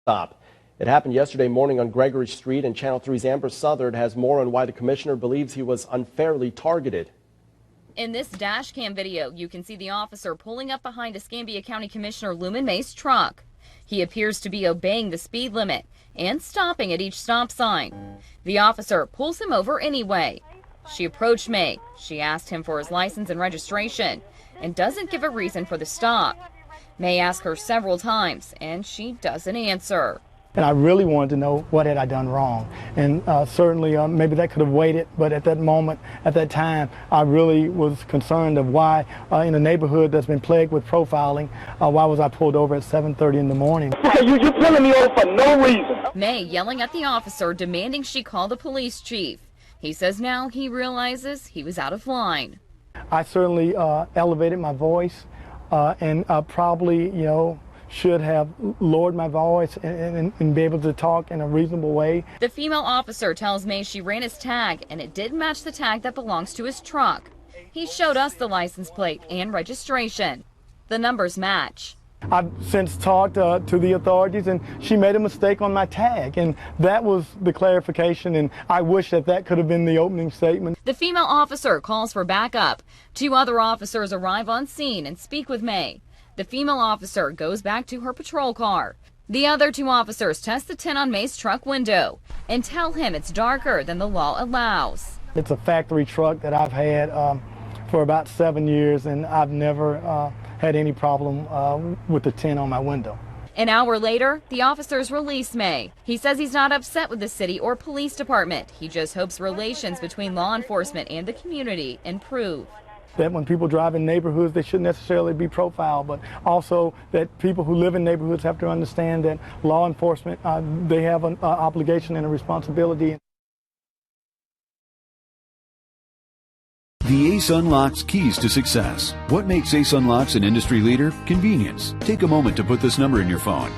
Stop. It happened yesterday morning on Gregory Street, and Channel 3's Amber Southard has more on why the commissioner believes he was unfairly targeted. In this dash cam video, you can see the officer pulling up behind Escambia County Commissioner Lumon May's truck. He appears to be obeying the speed limit and stopping at each stop sign. The officer pulls him over anyway. She approached May. She asked him for his license and registration and doesn't give a reason for the stop. May asked her several times, and she doesn't answer. And I really wanted to know what had I done wrong. And certainly maybe that could have waited, but at that moment, at that time, I really was concerned of why in a neighborhood that's been plagued with profiling, why was I pulled over at 7:30 in the morning? You're pulling me over for no reason. May yelling at the officer, demanding she call the police chief. He says now he realizes he was out of line. I certainly elevated my voice and probably, should have lowered my voice and be able to talk in a reasonable way. The female officer tells May she ran his tag and it did match the tag that belongs to his truck. He showed us the license plate and registration. The numbers match. I've since talked to the authorities, and she made a mistake on my tag, and that was the clarification, and I wish that could have been the opening statement. The female officer calls for backup. 2 other officers arrive on scene and speak with May. The female officer goes back to her patrol car. The other 2 officers test the tint on May's truck window and tell him it's darker than the law allows. It's a factory truck that I've had for about 7 years, and I've never had any problem with the tint on my window. An hour later, the officers release May. He says he's not upset with the city or police department. He just hopes relations between law enforcement and the community improve. That when people drive in neighborhoods, they shouldn't necessarily be profiled, but also that people who live in neighborhoods have to understand that law enforcement, they have an obligation and a responsibility. The Ace Unlocks keys to success. What makes Ace Unlocks an industry leader? Convenience. Take a moment to put this number in your phone.